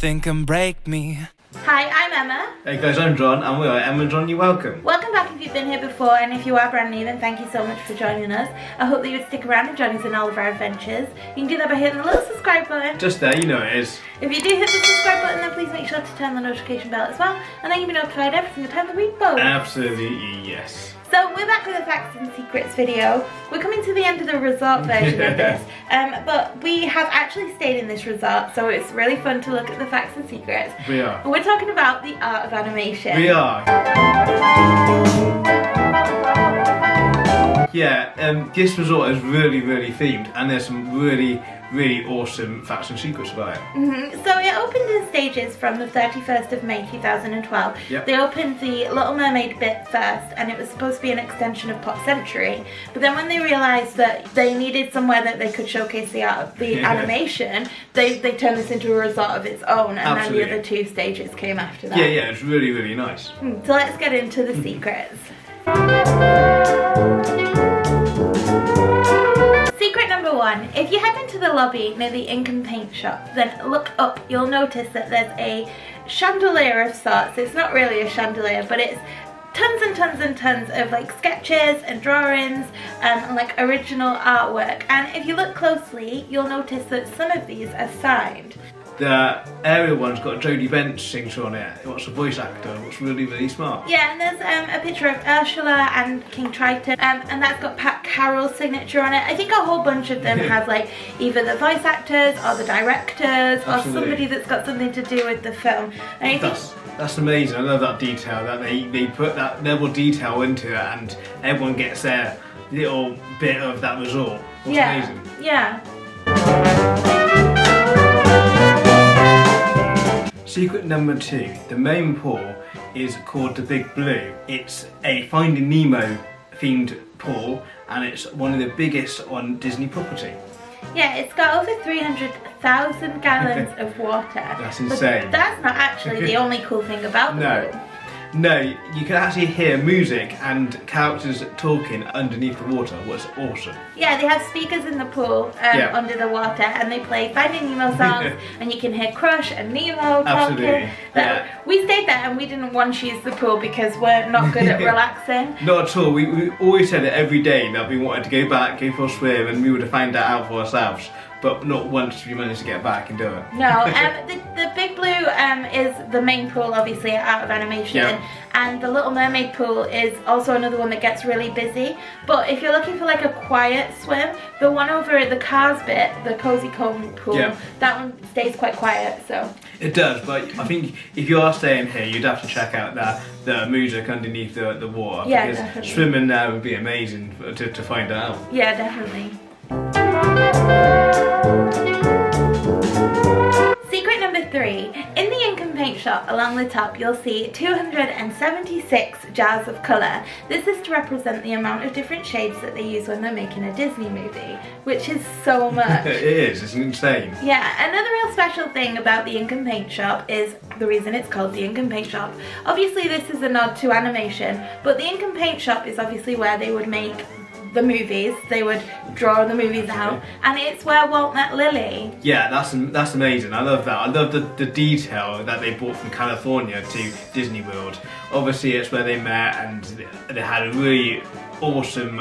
think and break me. Hi, I'm Emma. Hey guys, I'm John, and we are Emma and John. You're welcome. Welcome back if you've been here before, and if you are brand new, then thank you so much for joining us. I hope that you would stick around and join us in all of our adventures. You can do that by hitting the little subscribe button. Just there, you know it is. If you do hit the subscribe button, then please make sure to turn the notification bell as well, and then you'll be notified every single time that we post. Absolutely, yes. So we're back with a facts and secrets video. We're coming to the end of the resort version of this, but we have actually stayed in this resort, so it's really fun to look at the facts and secrets. We are. We're talking about the art of animation. We are. Yeah, this resort is really themed, and there's some really awesome facts and secrets about it. So it opened in stages from the 31st of May 2012. Yep. They opened the Little Mermaid bit first, and it was supposed to be an extension of Pop Century. But then when they realised that they needed somewhere that they could showcase the art of the animation, they turned this into a resort of its own, and Absolutely. then the other two stages came after that. Yeah, it's really nice. So let's get into the secrets. Secret number one, if you head into the lobby near the ink and paint shop, then look up, you'll notice that there's a chandelier of sorts. It's not really a chandelier, but it's tons and tons of like sketches and drawings and like original artwork. And if you look closely, you'll notice that some of these are signed. The Ariel one's got Jodie Bench signature on it. What's a voice actor? What's really smart. Yeah, and there's a picture of Ursula and King Triton, and that's got Pat Carroll's signature on it. I think a whole bunch of them have like either the voice actors or the directors or somebody that's got something to do with the film. And I think that's amazing. I love that detail, that they put that level of detail into it, and everyone gets their little bit of that resort. That's amazing. Yeah. Secret number two, the main pool is called the Big Blue. It's a Finding Nemo themed pool, and it's one of the biggest on Disney property. Yeah, it's got over 300,000 gallons of water. That's insane. But that's not actually the only cool thing about the pool. No, you can actually hear music and characters talking underneath the water, what's awesome. Yeah, they have speakers in the pool under the water, and they play Finding Nemo songs, and you can hear Crush and Nemo talking. Absolutely. We stayed there and we didn't want to use the pool because we're not good at relaxing. Not at all. We always said it every day that we wanted to go back, go for a swim, and we would have found that out for ourselves. But not once we managed to get back and do it. No, the Big Blue is the main pool, obviously, at Art of Animation, and the Little Mermaid pool is also another one that gets really busy. But if you're looking for like a quiet swim, the one over at the Cars bit, the Cozy Cone pool, that one stays quite quiet. So it does, but I think if you are staying here, you'd have to check out the music underneath the water. Yeah, because definitely. Swimming there would be amazing to find out. Yeah, definitely. Secret number three, in the ink and paint shop along the top you'll see 276 jars of colour. This is to represent the amount of different shades that they use when they're making a Disney movie, which is so much. It is, it's insane. Yeah, another real special thing about the ink and paint shop is the reason it's called the ink and paint shop. Obviously this is a nod to animation, but the ink and paint shop is obviously where they would make the movies, they would draw the movies out, and it's where Walt met Lily. Yeah, that's amazing. I love that. I love the detail that they brought from California to Disney World. Obviously, it's where they met, and they had a really awesome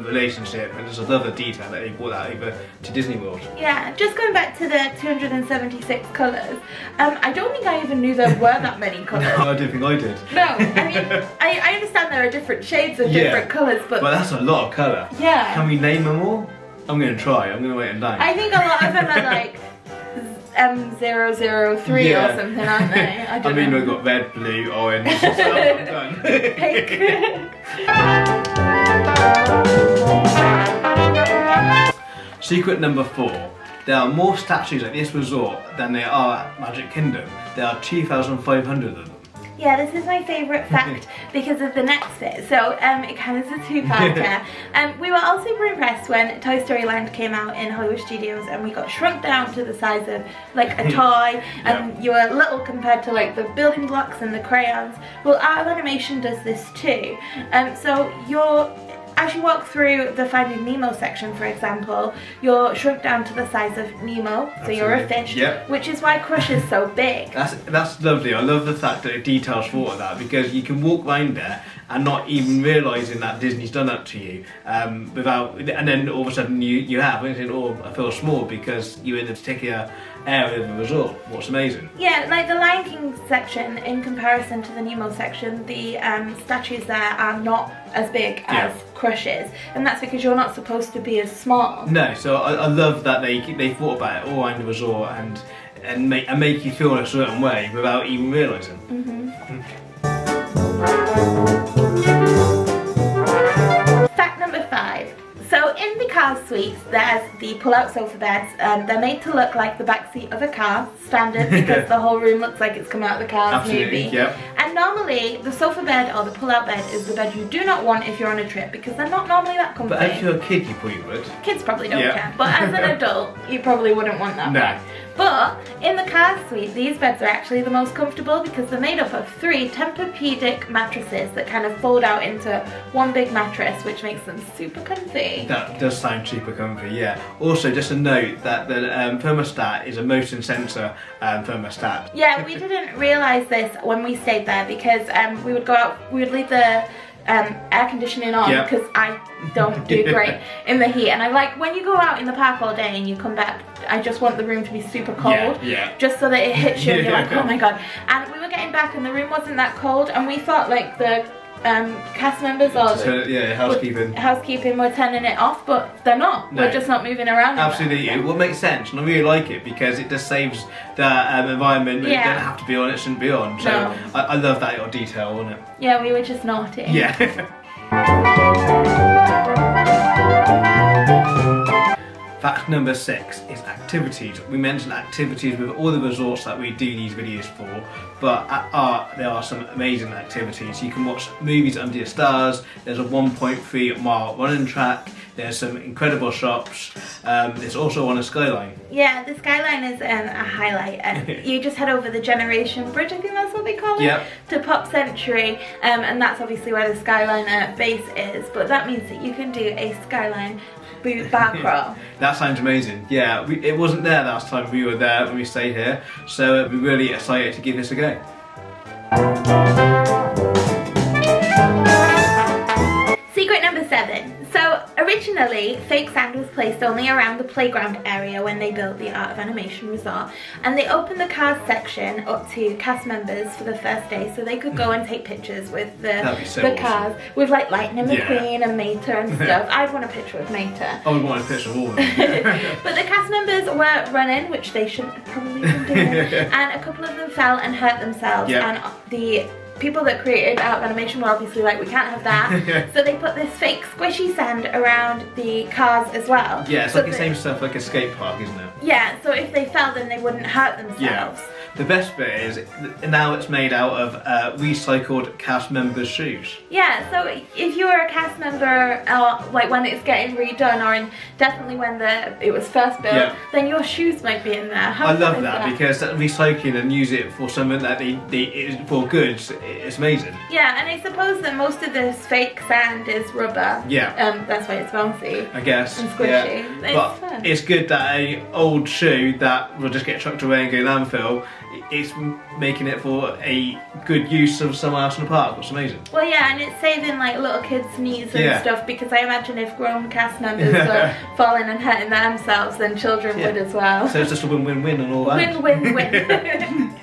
relationship, and just I love the detail that they brought that over to Disney World. Yeah, just going back to the 276 colours, I don't think I even knew there were that many colours. No, I don't think I did. No, I mean, I understand there are different shades of different colours, but that's a lot of colour. Yeah. Can we name them all? I'm going to try. I'm going to wait and down. I think a lot of them are like M003 or something, aren't they? I don't know. We've got red, blue, orange, so I'm done. Pink. Secret number four. There are more statues at this resort than there are at Magic Kingdom. There are 2,500 of them. Yeah, this is my favourite fact because of the next bit. So it kind of is a two-parter. We were all super impressed when Toy Story Land came out in Hollywood Studios, and we got shrunk down to the size of like a toy, and you were little compared to like the building blocks and the crayons. Well, Art of Animation does this too. So you're as you walk through the Finding Nemo section, for example, you're shrunk down to the size of Nemo, so you're a fish, which is why Crush is so big. That's lovely. I love the fact that it details thought of that, because you can walk around there and not even realising that Disney's done that to you, and then all of a sudden you have, and you think, oh, I feel small because you're in a particular area of the resort. What's amazing. Yeah, like the Lion King section, in comparison to the Nemo section, the statues there are not as big as Crush is, and that's because you're not supposed to be as small. No, so I love that they thought about it all around the resort and make you feel a certain way without even realising. Fact number 5. So in the Cars suites, there's the pull-out sofa beds. They're made to look like the backseat of a car, standard, because the whole room looks like it's come out of the Cars movie. Yep. And normally, the sofa bed or the pull-out bed is the bed you do not want if you're on a trip, because they're not normally that comfy. But if you're a kid, you probably would. Kids probably don't care, but as an adult, you probably wouldn't want that bed. But in the Cars suite, these beds are actually the most comfortable because they're made up of 3 Tempur-Pedic mattresses that kind of fold out into one big mattress, which makes them super comfy. That does sound super comfy, yeah. Also, just a note that the thermostat is a motion sensor thermostat. Yeah, we didn't realise this when we stayed there because we would go out, we would leave the air conditioning on because I don't do great in the heat, and I like when you go out in the park all day and you come back, I just want the room to be super cold, just so that it hits you and you're like, oh my god. And we were getting back and the room wasn't that cold, and we thought like the cast members or housekeeping were turning it off, but they're not. We're just not moving around. Absolutely, it will make sense, and I really like it because it just saves the environment. You don't have to be on, it shouldn't be on. So I love that little detail on it. Yeah, we were just naughty. Yeah. Fact number 6 is activities. We mentioned activities with all the resorts that we do these videos for, but there are some amazing activities. You can watch movies under your stars. There's a 1.3 mile running track. There's some incredible shops. There's also on a skyline. Yeah, the skyline is a highlight. And you just head over the Generation Bridge, I think that's what they call it, to Pop Century, and that's obviously where the skyline base is. But that means that you can do a skyline bar crawl. That sounds amazing. Yeah, it wasn't there last time we were there when we stayed here, so we're really excited to give this a go. Secret number 7. So originally, fake sand was placed only around the playground area when they built the Art of Animation Resort, and they opened the Cars section up to cast members for the first day so they could go and take pictures with the cars, with like Lightning McQueen and Mater and stuff. I'd want a picture with Mater. I would want a picture of all of them. But the cast members were running, which they shouldn't have probably been doing, and a couple of them fell and hurt themselves, and the people that created Art of Animation were obviously like, we can't have that. So they put this fake squishy sand around the cars as well. Yeah, it's like the same stuff like a skate park, isn't it? Yeah, so if they fell then they wouldn't hurt themselves. Yeah. The best bit is now it's made out of recycled cast members' shoes. Yeah, so if you were a cast member, like when it's getting redone, or definitely when it was first built, then your shoes might be in there. I love that because recycling and use it for something that for goods, it's amazing. Yeah, and I suppose that most of this fake sand is rubber. Yeah. That's why it's bouncy. I guess. And squishy. Yeah. But fun. It's good that an old shoe that will just get chucked away and go landfill, it's making it for a good use of somewhere else in the park. It's amazing. Well, yeah, and it's saving like little kids' knees and stuff, because I imagine if grown cast members were falling and hurting themselves, then children would as well. So it's just a win-win-win and all that. Win-win-win.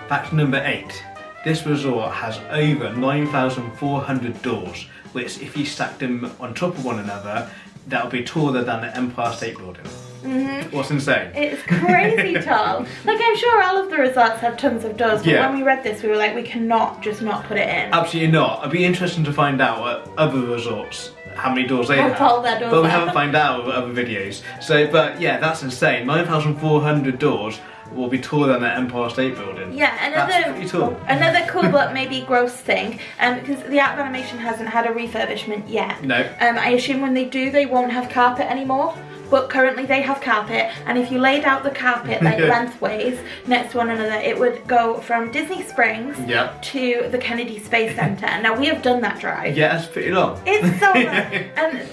Fact number 8. This resort has over 9,400 doors, which if you stack them on top of one another, that would be taller than the Empire State Building. What's insane? It's crazy tall. Like, I'm sure all of the resorts have tons of doors, but when we read this we were like, we cannot just not put it in. Absolutely not. It'd be interesting to find out at other resorts how many doors they have. Tall their doors but we haven't found out with other videos. So, but yeah, that's insane. 9,400 doors will be taller than the Empire State Building. Yeah, that's pretty tall. Another cool but maybe gross thing, because the Art of Animation hasn't had a refurbishment yet. No. I assume when they do, they won't have carpet anymore. but currently they have carpet, and if you laid out the carpet like lengthways next to one another, it would go from Disney Springs to the Kennedy Space Center. Now we have done that drive. Yeah, that's pretty long. It's so long. And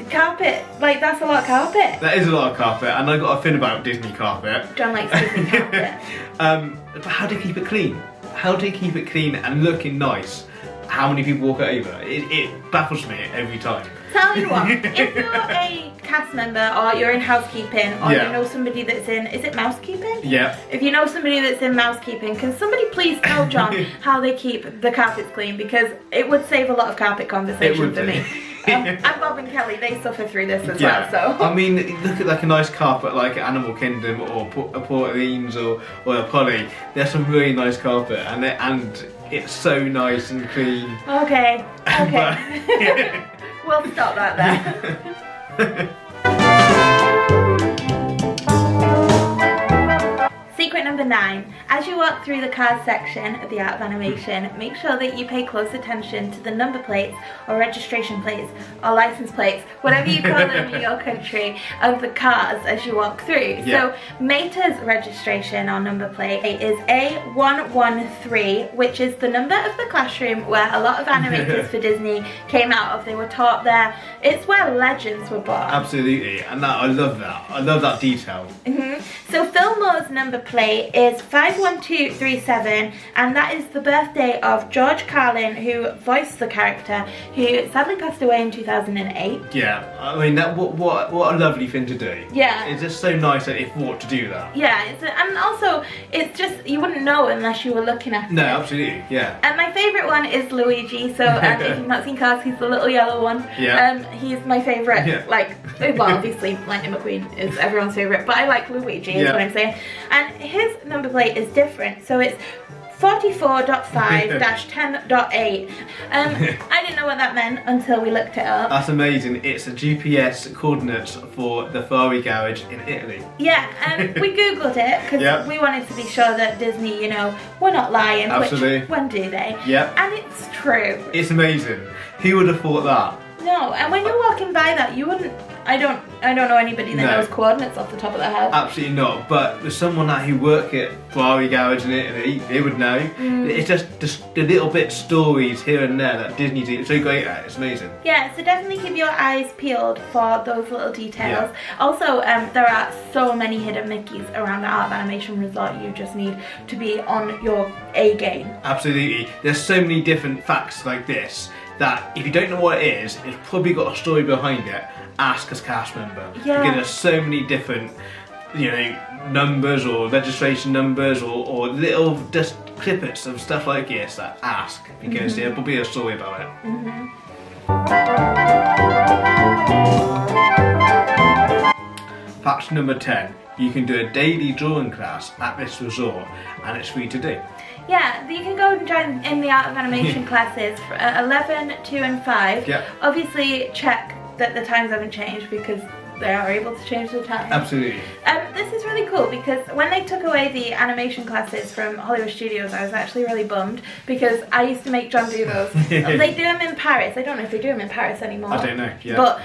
carpet, like that's a lot of carpet. That is a lot of carpet, and I got a thing about Disney carpet. John likes Disney carpet. But how do you keep it clean? How do you keep it clean and looking nice? How many people walk it over? It baffles me every time. Tell you what, if you're a cast member or you're in housekeeping or you know somebody that's in, is it mousekeeping? Yeah. If you know somebody that's in mousekeeping, can somebody please tell John how they keep the carpets clean, because it would save a lot of carpet conversation for me. And Bob and Kelly, they suffer through this as well, so. I mean, look at like a nice carpet like Animal Kingdom or Port Orleans or a Polly. There's some really nice carpet, and it's so nice and clean. Okay. We'll stop that there. Secret number 9. As you walk through the cars section of the Art of Animation, make sure that you pay close attention to the number plates or registration plates or license plates, whatever you call them in your country, of the cars as you walk through. So Mater's registration or number plate is A113, which is the number of the classroom where a lot of animators for Disney came out of. They were taught there. It's where legends were born. Absolutely, and I love that. I love that detail. So Fillmore's number plate is 51237, and that is the birthday of George Carlin, who voiced the character, who sadly passed away in 2008. Yeah, I mean, that what a lovely thing to do. Yeah. It's just so nice that they thought to do that. Yeah, and also, it's just, you wouldn't know unless you were looking at it. No, absolutely, yeah. And my favourite one is Luigi, so if you've not seen Cars, he's the little yellow one. Yeah. He's my favourite, well, obviously, Lightning McQueen is everyone's favourite, but I like Luigi, is what I'm saying. And his number plate is different, so it's 44.5-10.8. I didn't know what that meant until we looked it up. That's amazing. It's a GPS coordinates for the Ferrari garage in Italy. Yeah, and we googled it because we wanted to be sure that Disney, you know, we're not lying. Absolutely. Which, when do they? Yeah. And it's true. It's amazing. Who would have thought that? No, and when you're walking by that, you wouldn't. I don't know anybody that knows coordinates off the top of their head. Absolutely not. But there's someone who work at Ferrari garage in Italy, they would know. It's just the little bit stories here and there that Disney do. It's so great at. It's amazing. Yeah, so definitely keep your eyes peeled for those little details. Also, there are so many hidden Mickeys around the Art of Animation Resort. You just need to be on your A game. Absolutely. There's so many different facts like this that if you don't know what it is, it's probably got a story behind it. Ask as cast member. Yeah. Because there's so many different, you know, numbers or registration numbers or little just clippets of stuff like this that ask, because there'll be a story about it. Fact number 10. You can do a daily drawing class at this resort, and it's free to do. Yeah, you can go and join in the Art of Animation classes for 11, 2 and 5. Yeah. Obviously check that the times haven't changed, because they are able to change the time. Absolutely. This is really cool because when they took away the animation classes from Hollywood Studios, I was actually really bummed because I used to make John do those. They do them in Paris. I don't know if they do them in Paris anymore. I don't know, yeah. But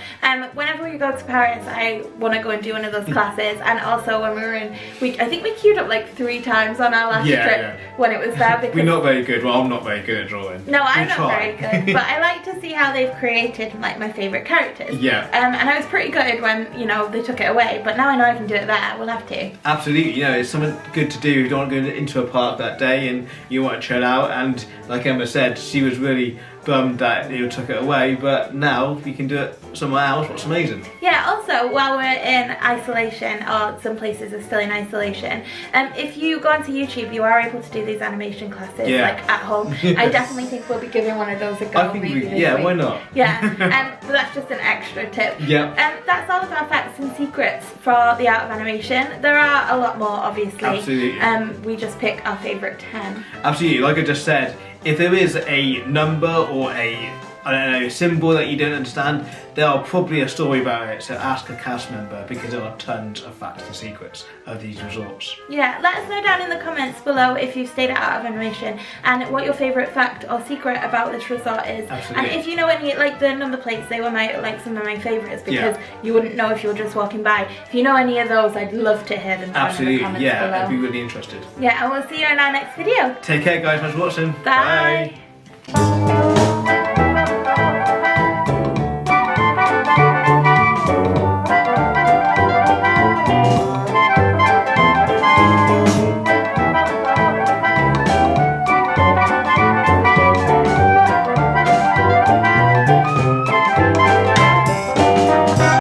whenever we go to Paris, I want to go and do one of those classes. And also when we were in, I think we queued up like 3 times on our last trip when it was there. Because we're not very good. Well, I'm not very good at drawing. No, I'm not very good. But I like to see how they've created like my favourite characters. Yeah. And I was pretty gutted when, you know, they took it away, but now I know I can do it there. We'll have to. Absolutely, you know, it's something good to do. You don't want to go into a park that day and you want to chill out, and like Emma said, she was really bummed that you took it away, but now you can do it somewhere else. What's amazing. Yeah, also while we're in isolation, or some places are still in isolation, if you go onto YouTube, you are able to do these animation classes like at home. I definitely think we'll be giving one of those a go. I think maybe this week. Why not? Yeah, but that's just an extra tip. Yeah. That's all of our facts and secrets for the Art of Animation. There are a lot more, obviously. Absolutely. We just pick our favourite 10. Absolutely, like I just said, if there is a number or a I don't know, a symbol that you don't understand, there are probably a story about it, so ask a cast member because there are tons of facts and secrets of these resorts. Yeah, let us know down in the comments below if you've stayed at Art of Animation and what your favourite fact or secret about this resort is. Absolutely. And if you know any, like the number plates, they were some of my favourites because you wouldn't know if you were just walking by. If you know any of those, I'd love to hear them down in the comments below. I'd be really interested. Yeah, and we'll see you in our next video. Take care guys, thanks for watching. Bye. Bye.